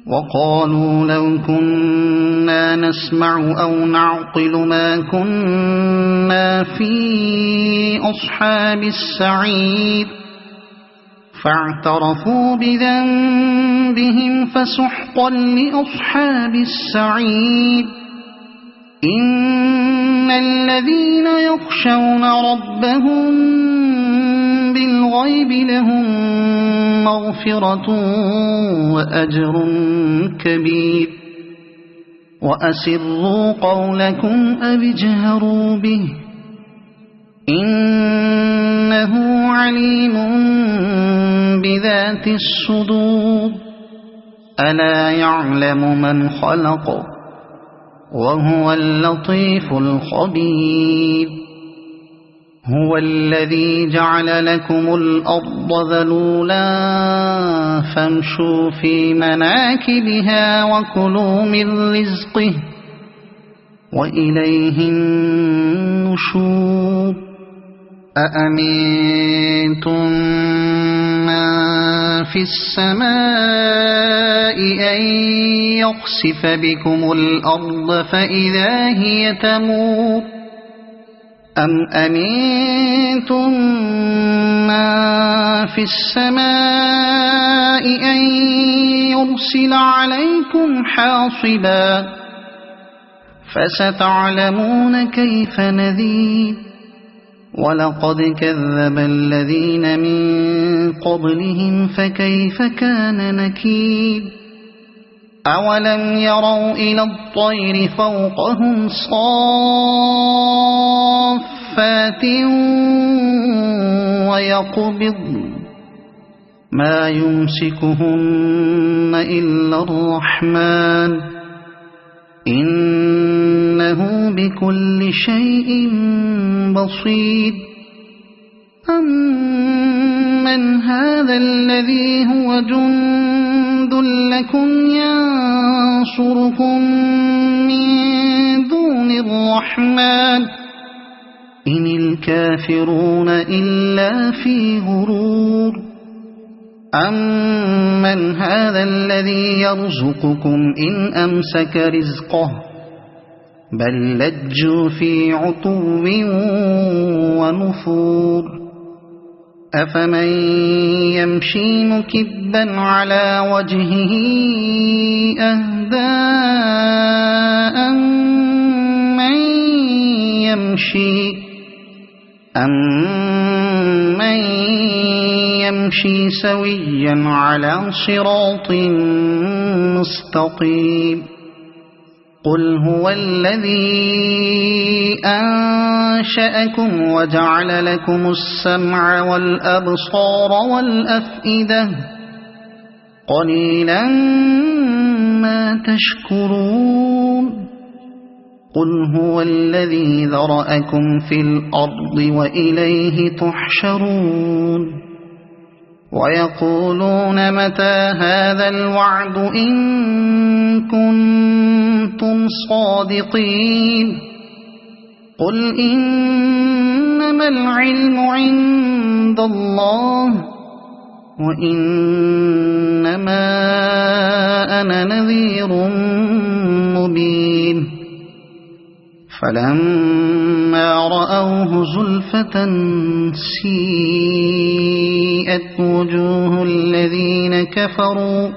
[SPEAKER 1] وقالوا لو كنا نسمع أو نعقل ما كنا في أصحاب السعير فاعترفوا بذنبهم فسحقا لأصحاب السعير إن الذين يخشون ربهم بالغيب لهم مغفرة وأجر كبير وأسروا قولكم أو اجهروا به إنه عليم بذات الصدور ألا يعلم من خلق وهو اللطيف الخبير هو الذي جعل لكم الأرض ذلولا فامشوا في مناكبها وكلوا من رزقه وإليه النشور أأمنتم من في السماء أن يخسف بكم الأرض فإذا هي تمور أم أمنتم من في السماء أن يرسل عليكم حاصبا فستعلمون كيف نذير ولقد كذب الذين من قبلهم فكيف كان نكير أولم يروا إلى الطير فوقهم صافات ويقبضن ما يمسكهن إلا الرحمن إنه بكل شيء بصير أمن هذا الذي هو جند لكم ينصركم من دون الرحمن إن الكافرون إلا في غرور أمن هذا الذي يرزقكم إن أمسك رزقه بل لجوا في عتو ونفور أفمن يمشي مكبا على وجهه أهدى أمن يمشي سويا على صراط مستقيم قل هو الذي أنشأكم وجعل لكم السمع والأبصار والأفئدة قليلا ما تشكرون قل هو الذي ذرأكم في الأرض وإليه تحشرون ويقولون متى هذا الوعد إن كنتم صادقين قل إنما العلم عند الله وإنما أنا نذير مبين فلما رأوه زلفة سيئت وجوه الذين كفروا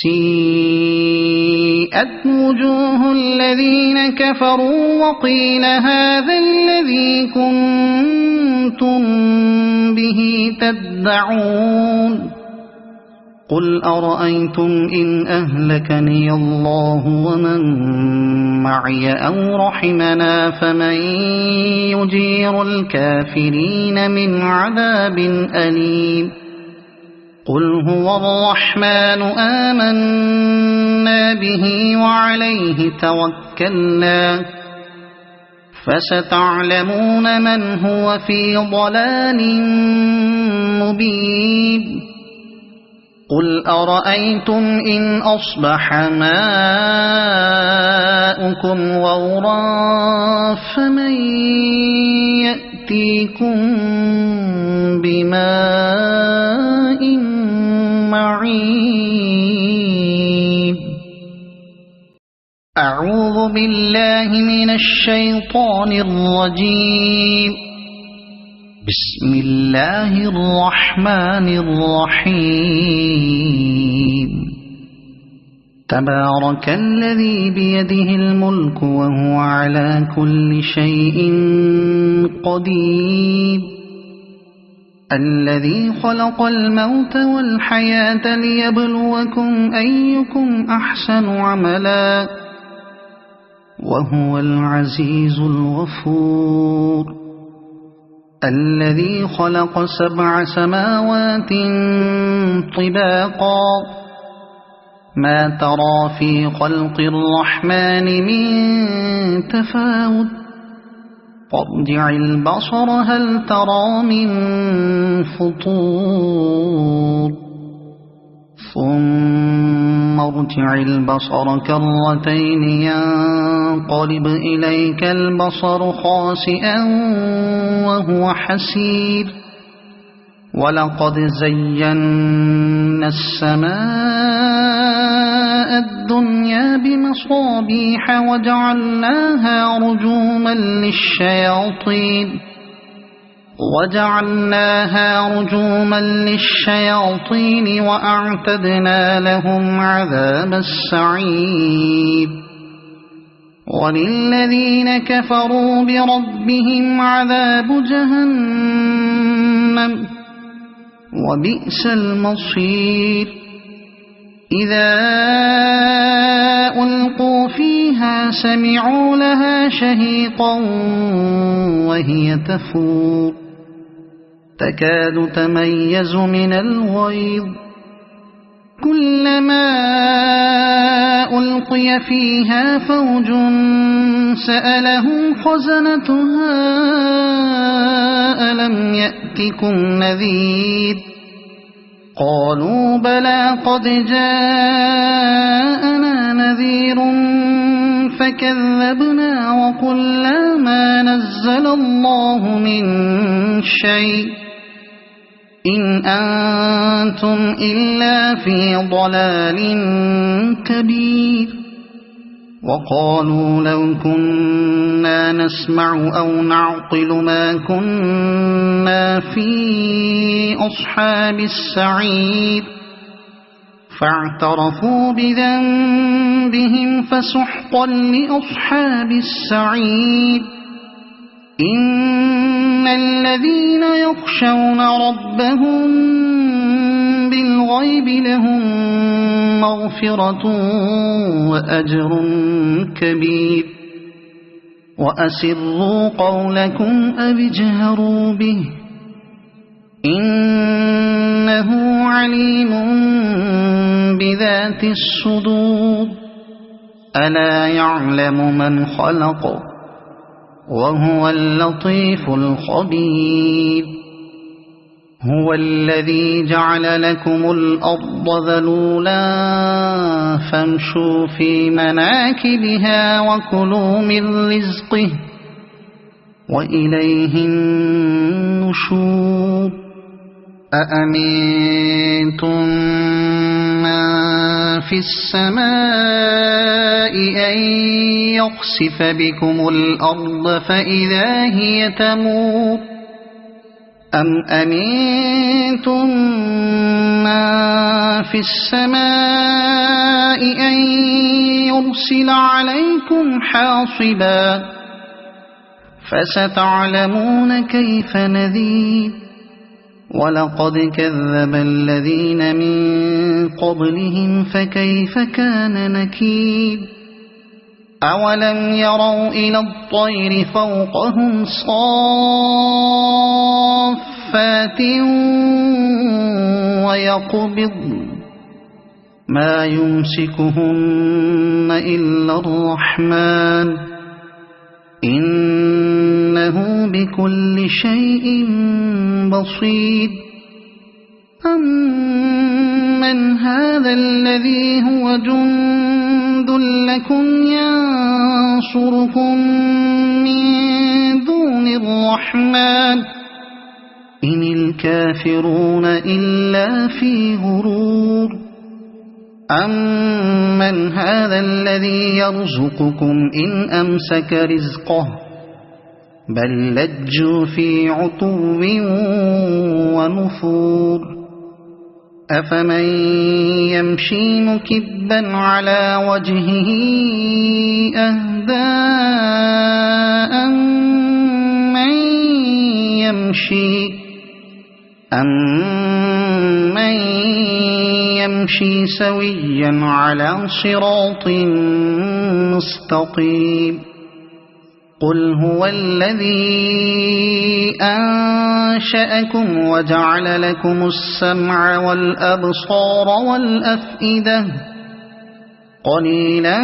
[SPEAKER 1] سيئت وجوه الذين كفروا وقيل هذا الذي كنتم به تدعون قل أرأيتم إن أهلكني الله ومن معي أو رحمنا فمن يجير الكافرين من عذاب أليم قل هو الرحمن آمنا به وعليه توكلنا فستعلمون من هو في ضلال مبين قل أرأيتم إن أصبح ماؤكم غورا فمن يأتيكم بماء معين أعوذ بالله من الشيطان الرجيم بسم الله الرحمن الرحيم تبارك الذي بيده الملك وهو على كل شيء قدير الذي خلق الموت والحياة ليبلوكم أيكم أحسن عملا وهو العزيز الغفور الذي خلق 7 سماوات طباقا ما ترى في خلق الرحمن من تفاوت فارجع البصر هل ترى من فطور ثم ارجع البصر كرتين ينقلب إليك البصر خاسئا وهو حسير ولقد زينا السماء الدنيا بمصابيح وجعلناها رجوما للشياطين وأعتدنا لهم عذاب السعير وللذين كفروا بربهم عذاب جهنم وبئس المصير إذا ألقوا فيها سمعوا لها شهيقا وهي تفور تكاد تميز من الغيظ كلما ألقي فيها فوج سألهم خزنتها ألم يأتكم نذير قالوا بلى قد جاءنا نذير فكذبنا وقلنا ما نزل الله من شيء إن أنتم إلا في ضلال كبير وقالوا لو كنا نسمع أو نعقل ما كنا في أصحاب السعير فاعترفوا بذنبهم فسحقا لأصحاب السعير إن الذين يخشون ربهم بالغيب لهم مغفرة وأجر كبير وأسروا قولكم أو اجهروا به إنه عليم بذات الصدور ألا يعلم من خلق وهو اللطيف الخبير هو الذي جعل لكم الأرض ذلولا فامشوا في مناكبها وكلوا من رزقه وإليه النشور أأمنتم من في السماء أن يخسف بكم الأرض فإذا هي تمور أم أمنتم من في السماء أن يرسل عليكم حاصبا فستعلمون كيف نذير ولقد كذب الذين من قبلهم فكيف كان نكير أولم يروا إلى الطير فوقهم صافات ويقبضن ما يمسكهن إلا الرحمن إنه بكل شيء بصير أمن هذا الذي هو جند لكم ينصركم من دون الرحمن إن الكافرون إلا في غرور أمن هذا الذي يرزقكم إن أمسك رزقه بل لجوا في عتو ونفور أفمن يمشي مكبا على وجهه أهدى أمن يمشي سويا على صراط مستقيم قل هو الذي أنشأكم وجعل لكم السمع والأبصار والأفئدة قليلا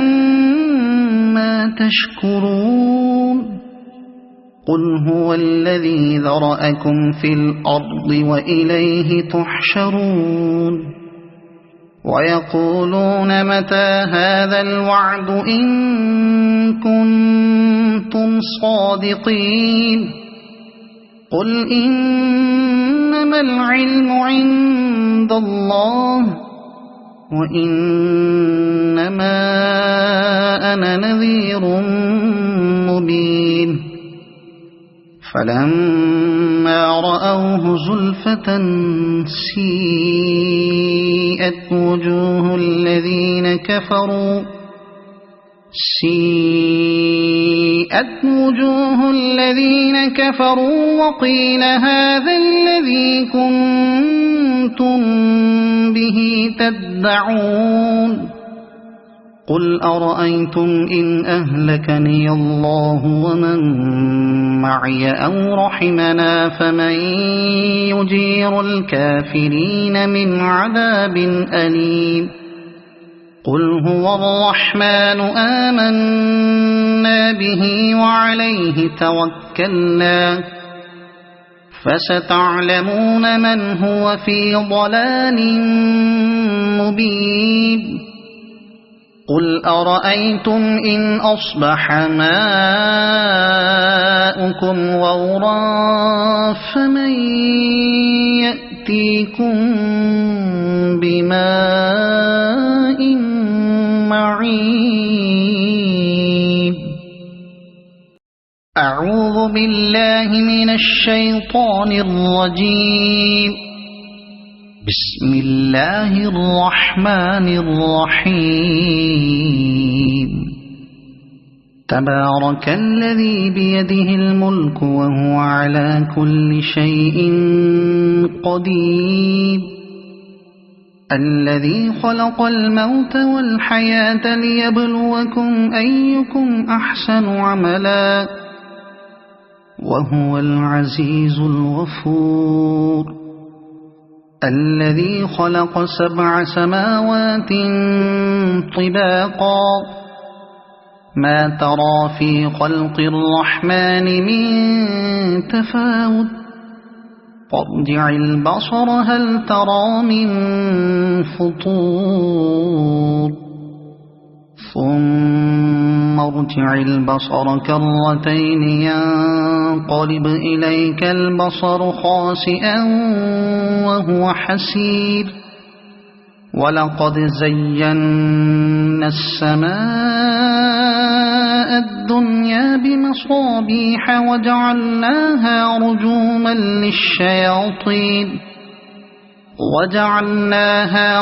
[SPEAKER 1] ما تشكرون قل هو الذي ذرأكم في الأرض وإليه تحشرون ويقولون متى هذا الوعد إن كنتم صادقين قل إنما العلم عند الله وإنما أنا نذير مبين فلما رأوه زلفة سيئت وجوه الذين كفروا وقيل هذا الذي كنتم به تدعون قل أرأيتم إن أهلكني الله ومن معي أو رحمنا فمن يجير الكافرين من عذاب أليم قل هو الرحمن آمنا به وعليه توكلنا فستعلمون من هو في ضلال مبين قل أرأيتم إن أصبح ماؤكم غورا فمن يأتيكم بماء معين أعوذ بالله من الشيطان الرجيم بسم الله الرحمن الرحيم تبارك الذي بيده الملك وهو على كل شيء قدير الذي خلق الموت والحياة ليبلوكم أيكم أحسن عملا وهو العزيز الغفور الذي خلق 7 سماوات طباقا ما ترى في خلق الرحمن من تفاوت فارجع البصر هل ترى من فطور ثم ارجع البصر كرتين ينقلب إليك البصر خاسئا وهو حسير ولقد زينا السماء الدنيا بمصابيح وجعلناها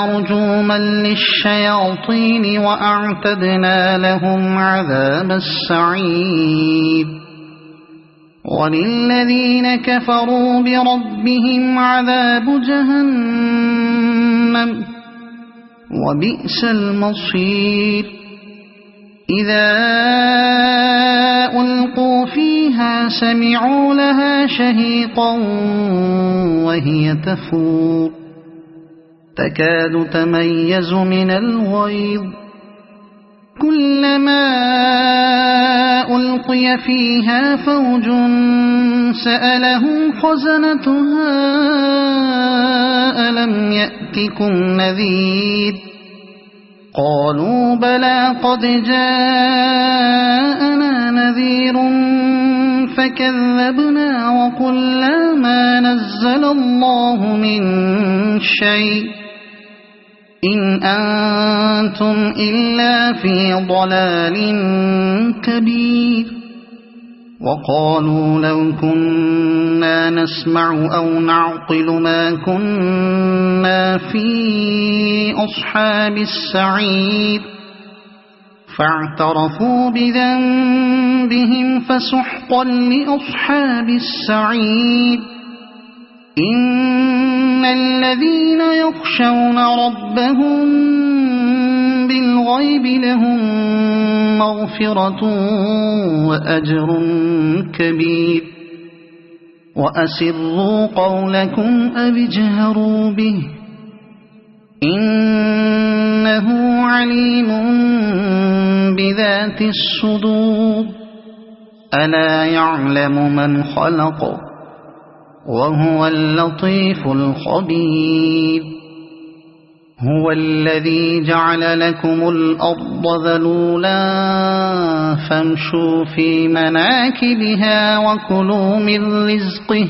[SPEAKER 1] رجوما للشياطين وأعتدنا لهم عذاب السعير وللذين كفروا بربهم عذاب جهنم وبئس المصير إذا ألقوا فيها سمعوا لها شهيقا وهي تفور تكاد تميز من الغيظ كلما ألقي فيها فوج سألهم خزنتها ألم يأتكم نذير قالوا بلى قد جاءنا نذير فكذبنا وقلنا ما نزل الله من شيء إن أنتم إلا في ضلال كبير وقالوا لو كنا نسمع أو نعقل ما كنا في أصحاب السعير فاعترفوا بذنبهم فسحقا لأصحاب السعير إن الذين يخشون ربهم بالغيب لهم مغفرة وأجر كبير وأسروا قولكم أو اجهروا به إنه عليم بذات الصدور ألا يعلم من خلق وهو اللطيف الخبير هو الذي جعل لكم الأرض ذلولا فامشوا في مناكبها وكلوا من رزقه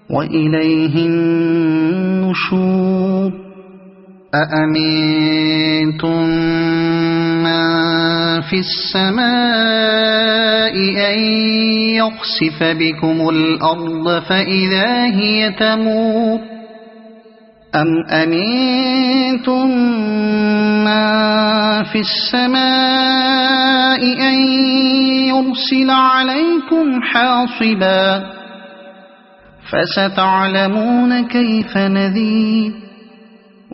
[SPEAKER 1] وإليه النشور أأمنتم من في السماء أن يخسف بكم الأرض فإذا هي تمور أم أمنتم من في السماء أن يرسل عليكم حاصبا فستعلمون كيف نذير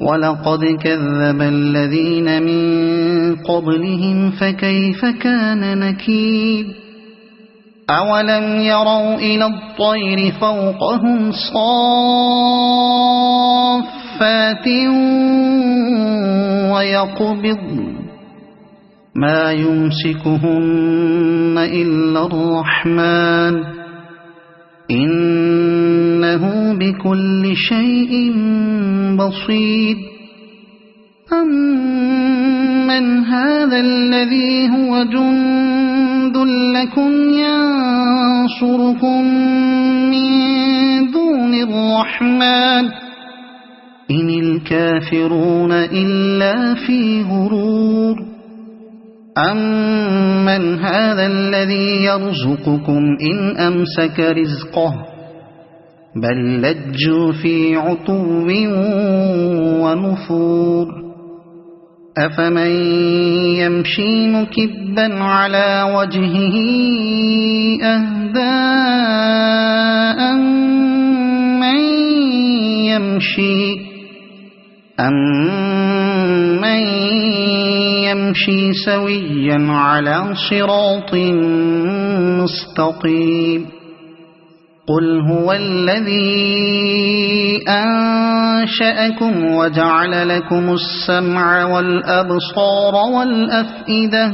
[SPEAKER 1] ولقد كذب الذين من قبلهم فكيف كان نكير أولم يروا إلى الطير فوقهم صافات ويقبضن ما يمسكهن إلا الرحمن إنه بكل شيء بصير أمن هذا الذي هو جند لكم ينصركم من دون الرحمن إن الكافرون إلا في غرور أمن هذا الذي يرزقكم إن أمسك رزقه بل لجوا في عتو ونفور أفمن يمشي مكبا على وجهه أهدى أمن يمشي سويا على صراط مستقيم قل هو الذي أنشأكم وجعل لكم السمع والأبصار والأفئدة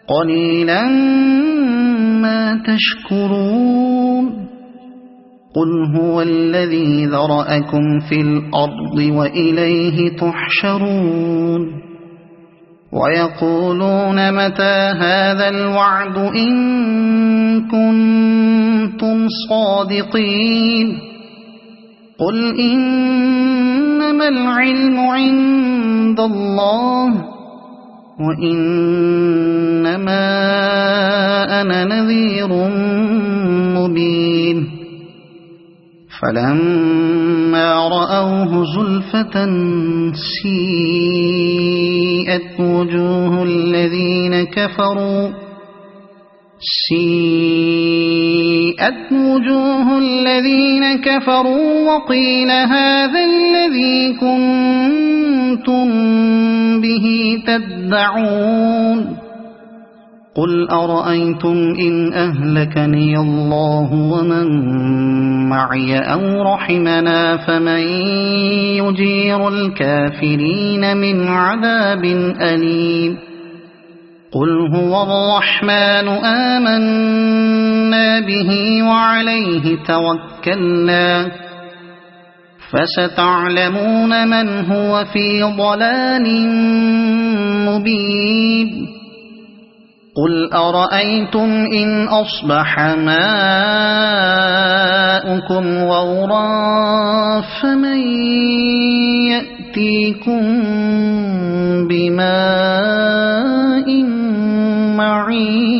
[SPEAKER 1] قليلا ما تشكرون قل هو الذي ذرأكم في الأرض وإليه تحشرون ويقولون متى هذا الوعد إن كنتم صادقين قل إنما العلم عند الله وإنما إنما أنا نذير مبين فلما رأوه زلفة سيئت وجوه الذين كفروا وقيل هذا الذي كنتم به تدعون قل أرأيتم إن أهلكني الله ومن معي أو رحمنا فمن يجير الكافرين من عذاب أليم قل هو الرحمن آمنا به وعليه توكلنا فستعلمون من هو في ضلال مبين قل أرأيتم إن أصبح ماؤكم غورا فمن يأتيكم بماء معين